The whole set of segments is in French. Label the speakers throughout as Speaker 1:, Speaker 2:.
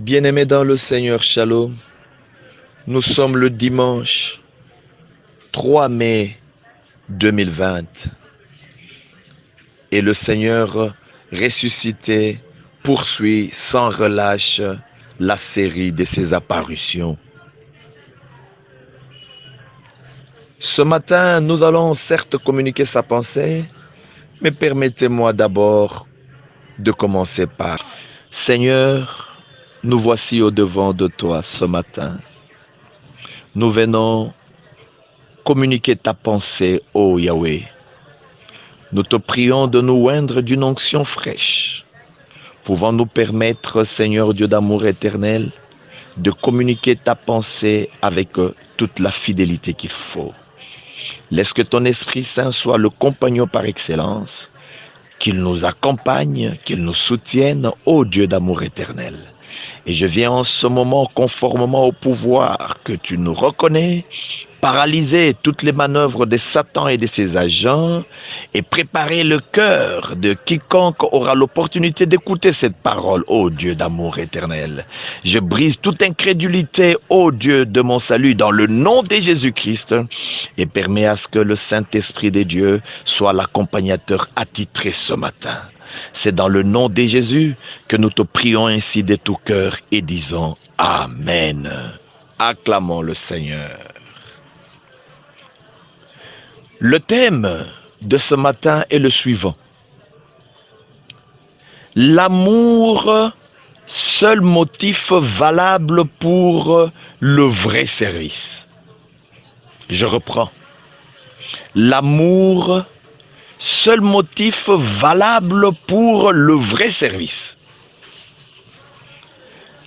Speaker 1: Bien-aimés dans le Seigneur, Shalom, nous sommes le dimanche 3 mai 2020 et le Seigneur ressuscité poursuit sans relâche la série de ses apparitions. Ce matin, nous allons certes communiquer sa pensée, mais permettez-moi d'abord de commencer par Seigneur, nous voici au-devant de toi ce matin. Nous venons communiquer ta pensée, ô Yahweh. Nous te prions de nous oindre d'une onction fraîche, pouvant nous permettre, Seigneur Dieu d'amour éternel, de communiquer ta pensée avec toute la fidélité qu'il faut. Laisse que ton Esprit Saint soit le compagnon par excellence, qu'il nous accompagne, qu'il nous soutienne, ô Dieu d'amour éternel. Et je viens en ce moment, conformément au pouvoir que tu nous reconnais, paralyser toutes les manœuvres de Satan et de ses agents et préparer le cœur de quiconque aura l'opportunité d'écouter cette parole, ô Dieu d'amour éternel. Je brise toute incrédulité, ô Dieu de mon salut, dans le nom de Jésus-Christ et permets à ce que le Saint-Esprit de Dieu soit l'accompagnateur attitré ce matin. C'est dans le nom de Jésus que nous te prions ainsi de tout cœur et disons Amen. Acclamons le Seigneur. Le thème de ce matin est le suivant. L'amour, seul motif valable pour le vrai service. Je reprends. L'amour, seul motif valable pour le vrai service.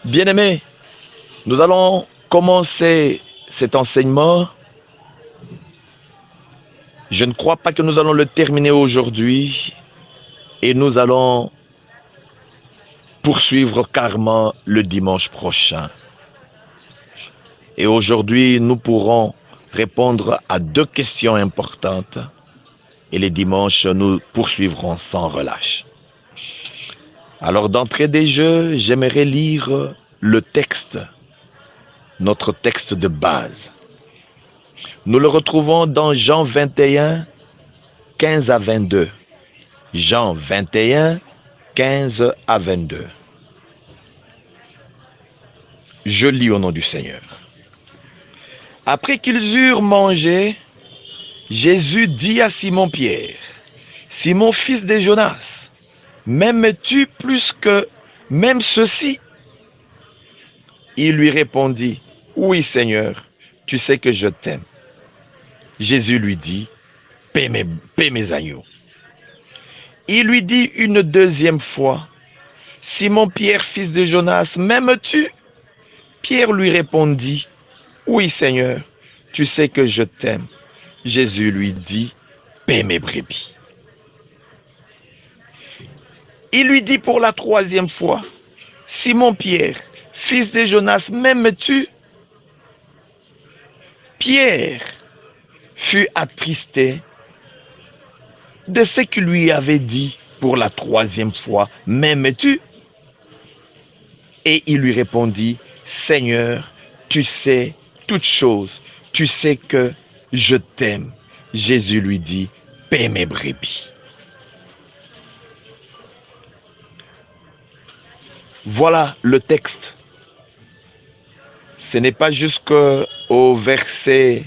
Speaker 1: Bien-aimés, nous allons commencer cet enseignement. Je ne crois pas que nous allons le terminer aujourd'hui et nous allons poursuivre carrément le dimanche prochain. Et aujourd'hui, nous pourrons répondre à 2 questions importantes et les dimanches, nous poursuivrons sans relâche. Alors, d'entrée des jeux, j'aimerais lire le texte, notre texte de base. Nous le retrouvons dans Jean 21, 15 à 22. Jean 21, 15 à 22. Je lis au nom du Seigneur. Après qu'ils eurent mangé, Jésus dit à Simon-Pierre, « Simon, fils de Jonas, m'aimes-tu plus que même ceci ?» Il lui répondit, « Oui, Seigneur, tu sais que je t'aime. » Jésus lui dit, « Paie mes agneaux. » Il lui dit une deuxième fois, « Simon-Pierre, fils de Jonas, m'aimes-tu » Pierre lui répondit, « Oui, Seigneur, tu sais que je t'aime. » Jésus lui dit, « Paie mes brebis. » Il lui dit pour la troisième fois, « Simon-Pierre, fils de Jonas, m'aimes-tu » Pierre fut attristé de ce qu'il lui avait dit pour la troisième fois, « M'aimes-tu » Et il lui répondit, « Seigneur, tu sais toutes choses, tu sais que je t'aime. » Jésus lui dit, « Paie mes brebis. » Voilà le texte. Ce n'est pas jusqu'au verset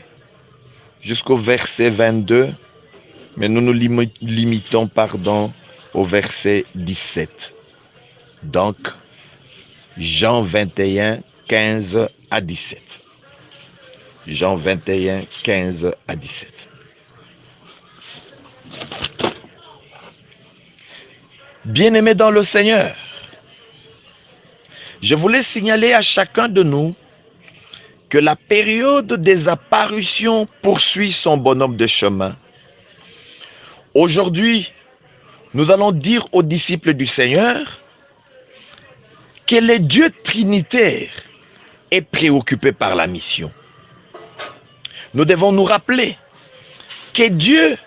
Speaker 1: 22, mais nous nous limitons au verset 17. Donc, Jean 21, 15 à 17. Jean 21, 15 à 17. Bien-aimés dans le Seigneur, je voulais signaler à chacun de nous que la période des apparitions poursuit son bonhomme de chemin. Aujourd'hui, nous allons dire aux disciples du Seigneur que le Dieu trinitaire est préoccupé par la mission. Nous devons nous rappeler que Dieu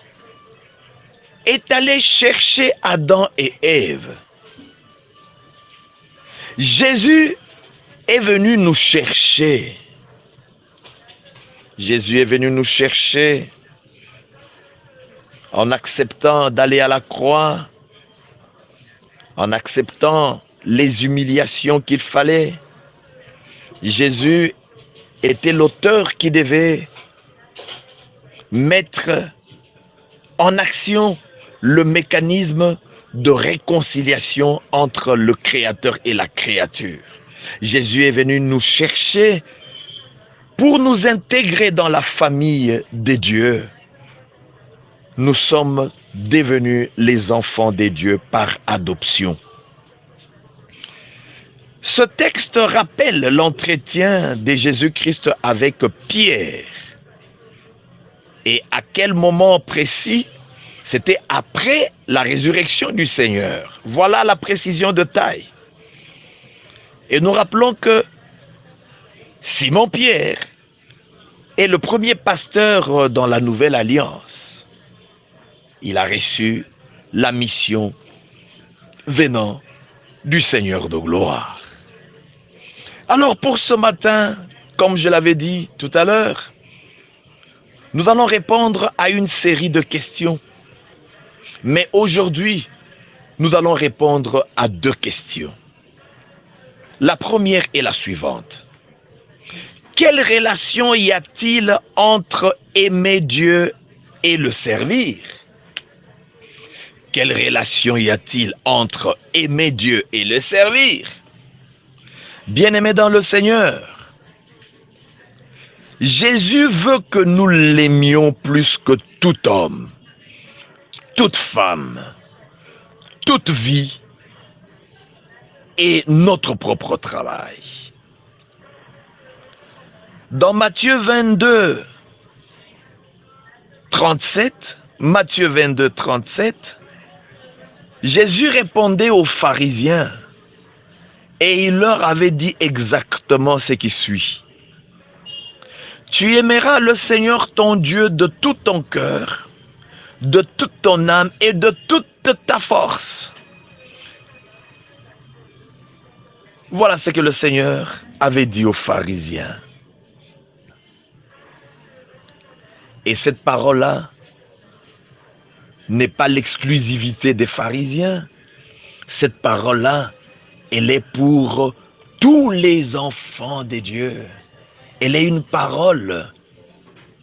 Speaker 1: est allé chercher Adam et Ève. Jésus est venu nous chercher. Jésus est venu nous chercher en acceptant d'aller à la croix, en acceptant les humiliations qu'il fallait. Jésus était l'auteur qui devait mettre en action le mécanisme de réconciliation entre le Créateur et la créature. Jésus est venu nous chercher pour nous intégrer dans la famille de Dieu. Nous sommes devenus les enfants de Dieu par adoption. Ce texte rappelle l'entretien de Jésus-Christ avec Pierre. Et à quel moment précis? C'était après la résurrection du Seigneur. Voilà la précision de taille. Et nous rappelons que Simon-Pierre est le premier pasteur dans la Nouvelle Alliance. Il a reçu la mission venant du Seigneur de gloire. Alors pour ce matin, comme je l'avais dit tout à l'heure, nous allons répondre à une série de questions. Mais aujourd'hui, nous allons répondre à 2 questions. La première est la suivante. Quelle relation y a-t-il entre aimer Dieu et le servir? Quelle relation y a-t-il entre aimer Dieu et le servir? Bien-aimés dans le Seigneur, Jésus veut que nous l'aimions plus que tout homme, toute femme, toute vie et notre propre travail. Dans Matthieu 22, 37, Jésus répondait aux pharisiens et il leur avait dit exactement ce qui suit. Tu aimeras le Seigneur ton Dieu de tout ton cœur, de toute ton âme et de toute ta force. Voilà ce que le Seigneur avait dit aux pharisiens. Et cette parole-là n'est pas l'exclusivité des pharisiens. Cette parole-là, elle est pour tous les enfants de Dieu. Elle est une parole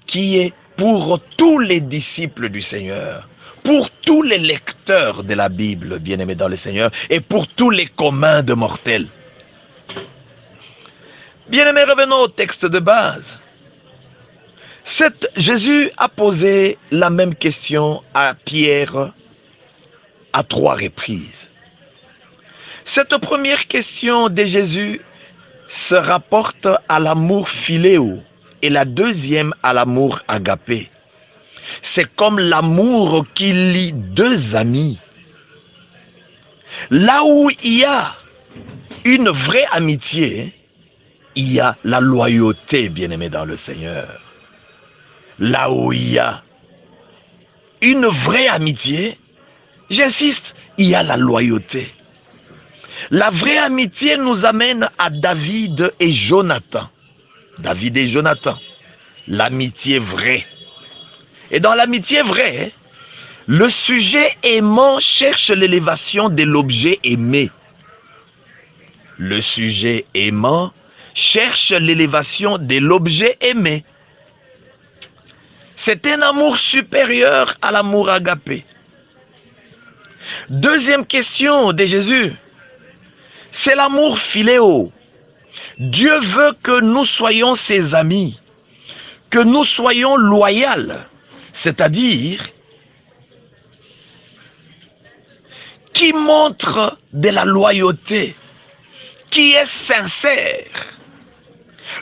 Speaker 1: qui est pour tous les disciples du Seigneur, pour tous les lecteurs de la Bible, bien-aimés dans le Seigneur, et pour tous les communs de mortels. Bien-aimés, revenons au texte de base. Jésus a posé la même question à Pierre à 3 reprises. Cette première question de Jésus se rapporte à l'amour philéo et la deuxième à l'amour agapé. C'est comme l'amour qui lie 2 amis. Là où il y a une vraie amitié, il y a la loyauté, bien-aimé dans le Seigneur. Là où il y a une vraie amitié, j'insiste, il y a la loyauté. La vraie amitié nous amène à David et Jonathan. David et Jonathan, l'amitié vraie. Et dans l'amitié vraie, le sujet aimant cherche l'élévation de l'objet aimé. Le sujet aimant cherche l'élévation de l'objet aimé. C'est un amour supérieur à l'amour agapé. Deuxième question de Jésus, c'est l'amour philéo. Dieu veut que nous soyons ses amis, que nous soyons loyaux, c'est-à-dire qui montre de la loyauté, qui est sincère,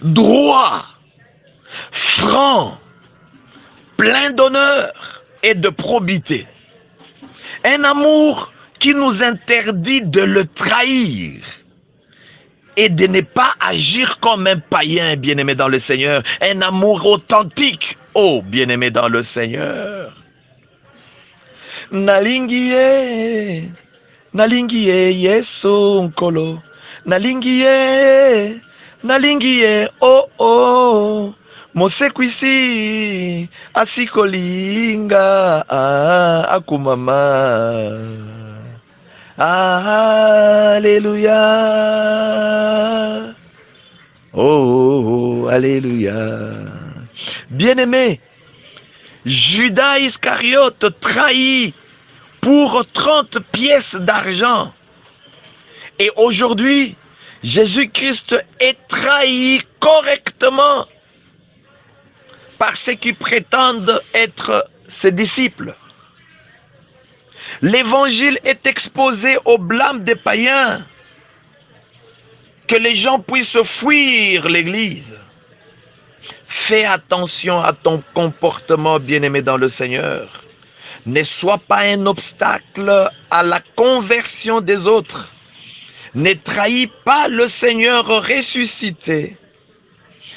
Speaker 1: droit, franc, plein d'honneur et de probité. Un amour qui nous interdit de le trahir et de ne pas agir comme un païen, bien-aimé dans le Seigneur. Un amour authentique, oh bien-aimé dans le Seigneur. Nalingiye Yesu nkolo, nalingiye nalingi ye, oh oh, mosekwisi, asikolinga, akumama. Alléluia. Oh, alléluia. Bien-aimé, Judas Iscariote trahit pour 30 pièces d'argent. Et aujourd'hui, Jésus-Christ est trahi correctement par ceux qui prétendent être ses disciples. L'évangile est exposé au blâme des païens, que les gens puissent fuir l'église. Fais attention à ton comportement, bien-aimé dans le Seigneur. Ne sois pas un obstacle à la conversion des autres. Ne trahis pas le Seigneur ressuscité.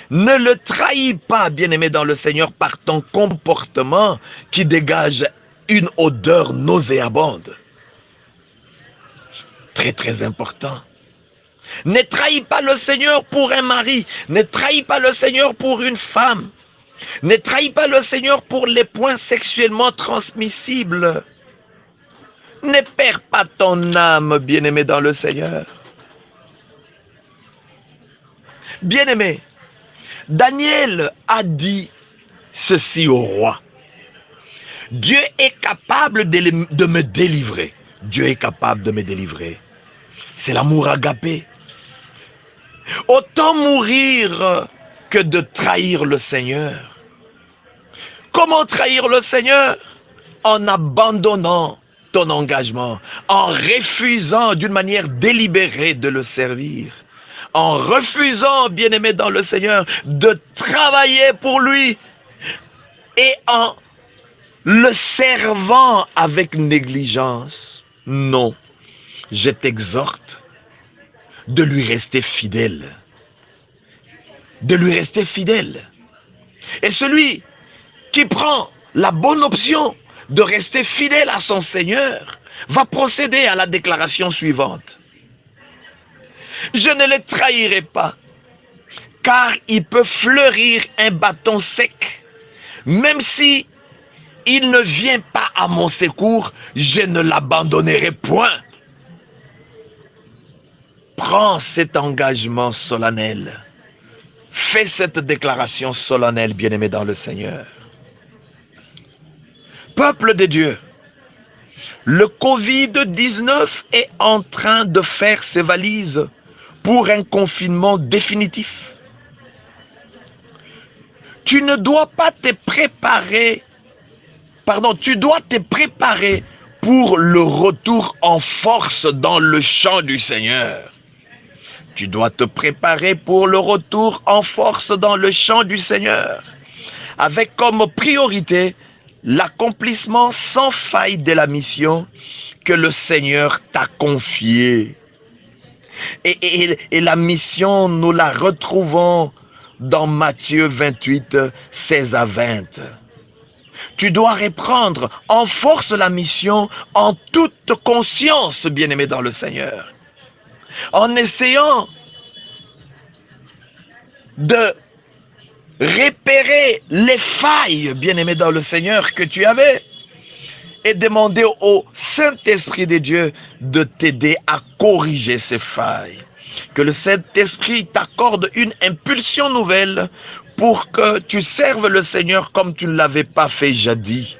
Speaker 1: Ne le trahis pas, bien-aimé dans le Seigneur, par ton comportement qui dégage une odeur nauséabonde. Très, très important. Ne trahis pas le Seigneur pour un mari. Ne trahis pas le Seigneur pour une femme. Ne trahis pas le Seigneur pour les points sexuellement transmissibles. Ne perds pas ton âme, bien-aimé dans le Seigneur. Bien-aimé, Daniel a dit ceci au roi. Dieu est capable de me délivrer. Dieu est capable de me délivrer. C'est l'amour agapé. Autant mourir que de trahir le Seigneur. Comment trahir le Seigneur? En abandonnant ton engagement, en refusant d'une manière délibérée de le servir, en refusant, bien-aimé dans le Seigneur, de travailler pour lui et en le servant avec négligence. Non, je t'exhorte de lui rester fidèle. De lui rester fidèle. Et celui qui prend la bonne option de rester fidèle à son Seigneur va procéder à la déclaration suivante. Je ne le trahirai pas, car il peut fleurir un bâton sec. Même si il ne vient pas à mon secours, je ne l'abandonnerai point. Prends cet engagement solennel. Fais cette déclaration solennelle, bien-aimé dans le Seigneur. Peuple de Dieu, le Covid-19 est en train de faire ses valises pour un confinement définitif. Tu ne dois pas te préparer, tu dois te préparer pour le retour en force dans le champ du Seigneur. Tu dois te préparer pour le retour en force dans le champ du Seigneur, avec comme priorité l'accomplissement sans faille de la mission que le Seigneur t'a confiée. Et la mission, nous la retrouvons dans Matthieu 28, 16 à 20. Tu dois reprendre en force la mission en toute conscience, bien-aimé dans le Seigneur, en essayant de repérer les failles, bien-aimé dans le Seigneur, que tu avais, et demander au Saint-Esprit de Dieu de t'aider à corriger ces failles. Que le Saint-Esprit t'accorde une impulsion nouvelle pour que tu serves le Seigneur comme tu ne l'avais pas fait jadis.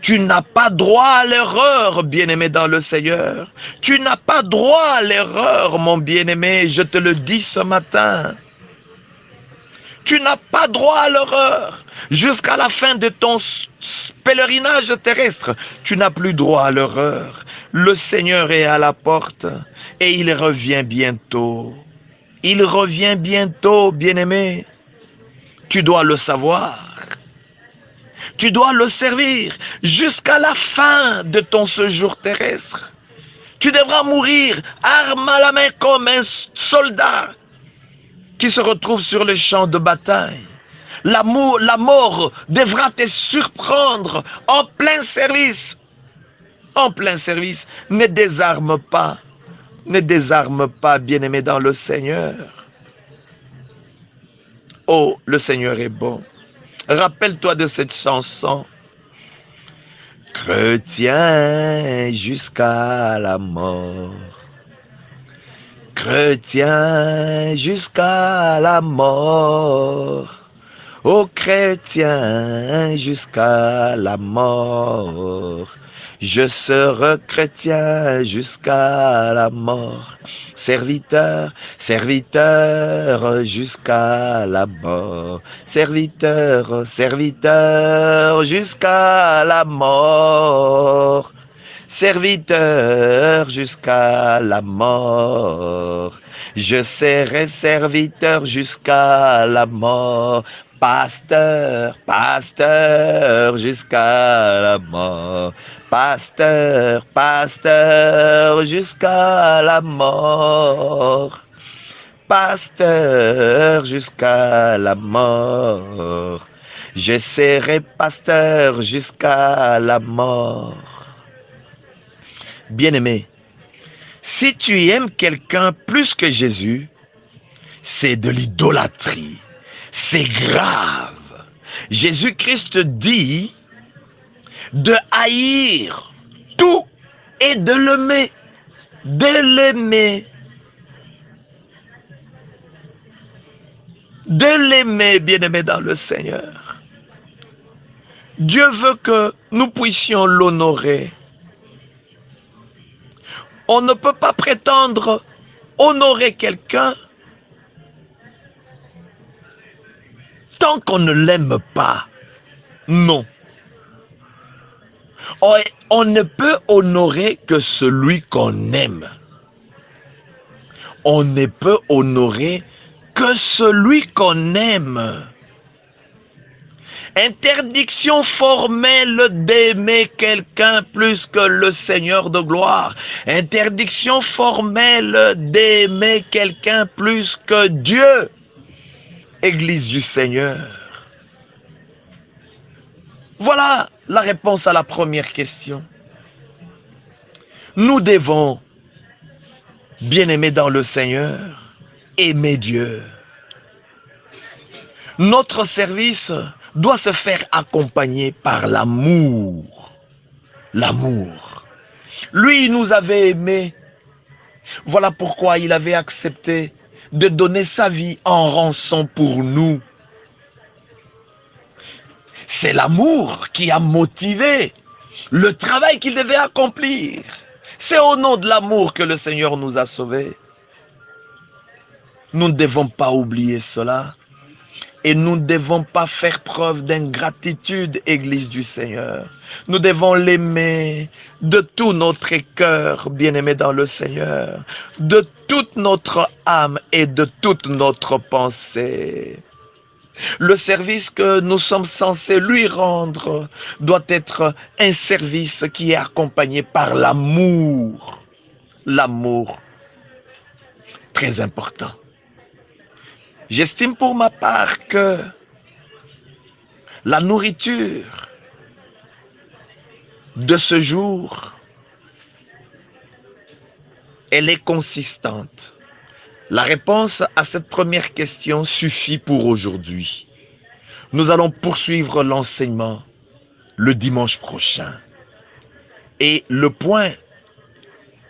Speaker 1: Tu n'as pas droit à l'erreur, bien-aimé dans le Seigneur. Tu n'as pas droit à l'erreur, mon bien-aimé, je te le dis ce matin. Tu n'as pas droit à l'erreur. Jusqu'à la fin de ton pèlerinage terrestre, tu n'as plus droit à l'erreur. Le Seigneur est à la porte et il revient bientôt. Il revient bientôt, bien-aimé. Tu dois le savoir. Tu dois le servir jusqu'à la fin de ton séjour terrestre. Tu devras mourir arme à la main comme un soldat qui se retrouve sur le champ de bataille. La mort devra te surprendre en plein service. En plein service. Ne désarme pas. Ne désarme pas, bien-aimé dans le Seigneur. Oh, le Seigneur est bon. Rappelle-toi de cette chanson. Chrétien jusqu'à la mort. Chrétien jusqu'à la mort. Ô chrétien jusqu'à la mort. Je serai chrétien jusqu'à la mort. Serviteur, serviteur jusqu'à la mort. Serviteur, serviteur jusqu'à la mort. Serviteur jusqu'à la mort. Je serai serviteur jusqu'à la mort. Pasteur, pasteur jusqu'à la mort. Pasteur, pasteur jusqu'à la mort. Pasteur jusqu'à la mort. Je serai pasteur jusqu'à la mort. Bien-aimé, si tu aimes quelqu'un plus que Jésus, c'est de l'idolâtrie. C'est grave. Jésus-Christ dit de haïr tout et de l'aimer. De l'aimer. De l'aimer, bien-aimé dans le Seigneur. Dieu veut que nous puissions l'honorer. On ne peut pas prétendre honorer quelqu'un tant qu'on ne l'aime pas. Non. On ne peut honorer que celui qu'on aime. On ne peut honorer que celui qu'on aime. Interdiction formelle d'aimer quelqu'un plus que le Seigneur de gloire. Interdiction formelle d'aimer quelqu'un plus que Dieu. Église du Seigneur. Voilà la réponse à la première question. Nous devons, bien-aimés dans le Seigneur, aimer Dieu. Notre service doit se faire accompagner par l'amour. L'amour. Lui, il nous avait aimés. Voilà pourquoi il avait accepté de donner sa vie en rançon pour nous. C'est l'amour qui a motivé le travail qu'il devait accomplir. C'est au nom de l'amour que le Seigneur nous a sauvés. Nous ne devons pas oublier cela. Et nous ne devons pas faire preuve d'ingratitude, Église du Seigneur. Nous devons l'aimer de tout notre cœur, bien-aimé dans le Seigneur, de toute notre âme et de toute notre pensée. Le service que nous sommes censés lui rendre doit être un service qui est accompagné par l'amour. L'amour, très important. J'estime pour ma part que la nourriture de ce jour, elle est consistante. La réponse à cette première question suffit pour aujourd'hui. Nous allons poursuivre l'enseignement le dimanche prochain. Et le point,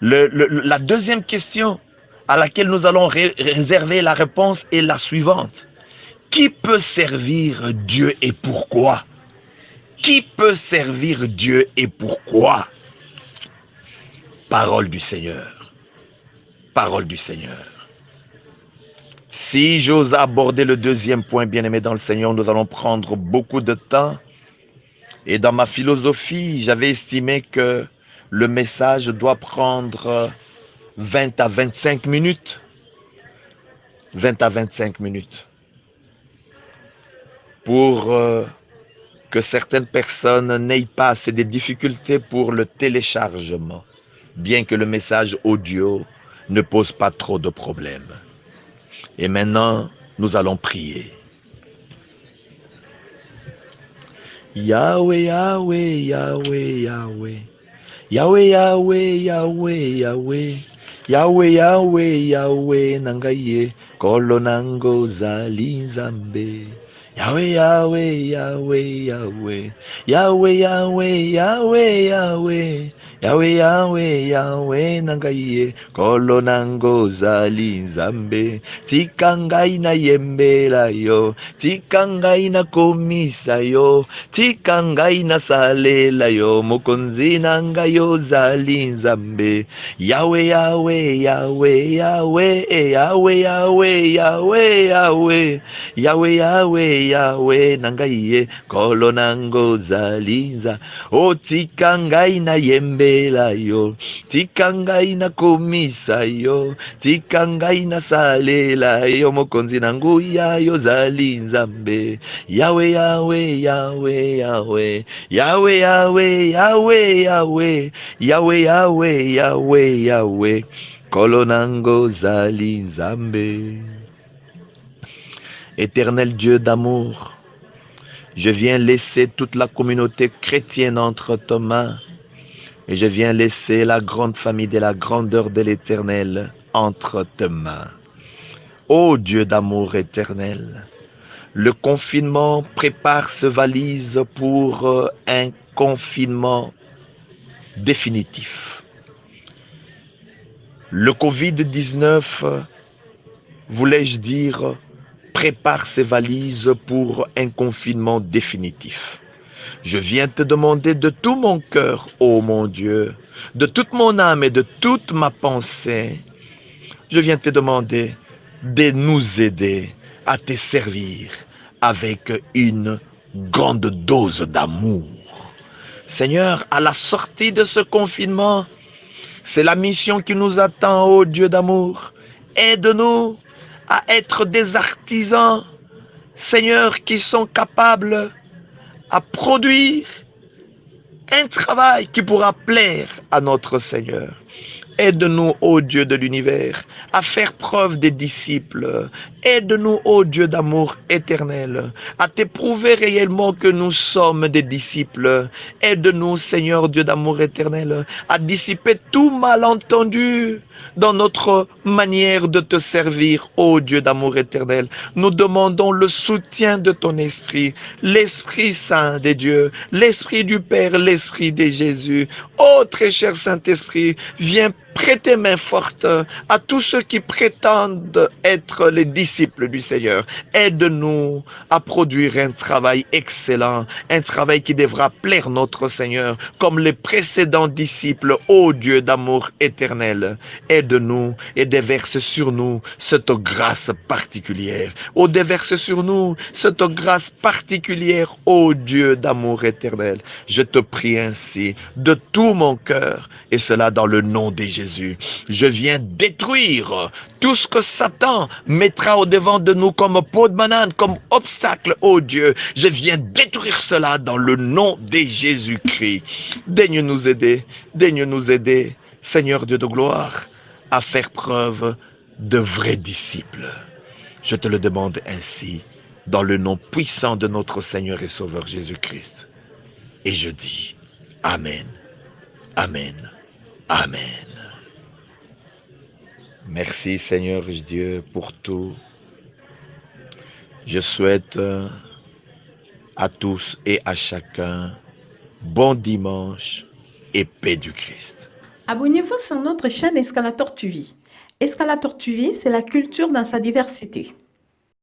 Speaker 1: la deuxième question à laquelle nous allons réserver la réponse est la suivante. Qui peut servir Dieu et pourquoi? Qui peut servir Dieu et pourquoi? Parole du Seigneur. Parole du Seigneur. Si j'ose aborder le deuxième point, bien-aimé dans le Seigneur, nous allons prendre beaucoup de temps. Et dans ma philosophie, j'avais estimé que le message doit prendre 20 à 25 minutes. 20 à 25 minutes. Pour que certaines personnes n'aient pas assez de difficultés pour le téléchargement, bien que le message audio ne pose pas trop de problèmes. Et maintenant, nous allons prier. Yahweh, Yahweh, Yahweh, Yahweh. Yahweh, Yahweh, Yahweh, Yahweh. Yahweh, Yahweh, Yahweh, nangaye, kolo nango zali nzambe. Yahweh, Yahweh, Yahweh, Yahweh, Yahweh, Yahweh, Yahweh, Yahweh, Yahweh, Yahweh, Yahweh, nangaye, kolo nango zali nzambe. Tika ngai na yembela yo, tika ngai na komisa yo, tika ngai na salela yo, mokonzi na ngai ozali nzambe. Yahweh, Yahweh, Yahweh, Yahweh, Yahweh, Yahweh, Yahweh, Yahweh, Yahweh, Yahweh, Yahweh, nangaye, kolo nango zalinza. O tika ngai na yembela yo, tika ngai na komisa yo, tika ngai na salela yo, mokonzi nangu ya yo zali nzambe. Yahweh, Yahweh, Yahweh, Yahweh, Yahweh, Yahweh, Yahweh, Yahweh, Yahweh, Yahweh, Yahweh, Yahweh, Kolonango Zali Nzambe. Éternel Dieu d'amour, je viens laisser toute la communauté chrétienne entre tes mains et je viens laisser la grande famille de la grandeur de l'Éternel entre tes mains. Ô Dieu d'amour éternel, le confinement prépare ses valises pour un confinement définitif. Le Covid-19, voulais-je dire, prépare ses valises pour un confinement définitif. Je viens te demander de tout mon cœur, ô mon Dieu, de toute mon âme et de toute ma pensée, je viens te demander de nous aider à te servir avec une grande dose d'amour. Seigneur, à la sortie de ce confinement, c'est la mission qui nous attend, ô Dieu d'amour. Aide-nous à être des artisans, Seigneur, qui sont capables à produire un travail qui pourra plaire à notre Seigneur. Aide-nous, ô Dieu de l'univers, à faire preuve des disciples. Aide-nous, ô Dieu d'amour éternel, à t'éprouver réellement que nous sommes des disciples. Aide-nous, Seigneur Dieu d'amour éternel, à dissiper tout malentendu dans notre manière de te servir, ô Dieu d'amour éternel. Nous demandons le soutien de ton esprit, l'Esprit Saint des dieux, l'Esprit du Père, l'Esprit de Jésus. Ô très cher Saint-Esprit, viens prêter main forte à tous ceux qui prétendent être les disciples du Seigneur. Aide-nous à produire un travail excellent, un travail qui devra plaire notre Seigneur, comme les précédents disciples, ô Dieu d'amour éternel. Aide-nous et déverse sur nous cette grâce particulière. Ô déverse sur nous cette grâce particulière, ô Dieu d'amour éternel. Je te prie ainsi de tout mon cœur, et cela dans le nom de Jésus. Je viens détruire tout ce que Satan mettra au devant de nous comme peau de banane, comme obstacle, ô Dieu. Je viens détruire cela dans le nom de Jésus-Christ. Daigne nous aider, Seigneur Dieu de gloire, à faire preuve de vrais disciples. Je te le demande ainsi, dans le nom puissant de notre Seigneur et Sauveur Jésus-Christ. Et je dis, Amen, Amen, Amen. Merci Seigneur Dieu pour tout. Je souhaite à tous et à chacun bon dimanche et paix du Christ.
Speaker 2: Abonnez-vous sur notre chaîne Escalator TV. Escalator TV, c'est la culture dans sa diversité.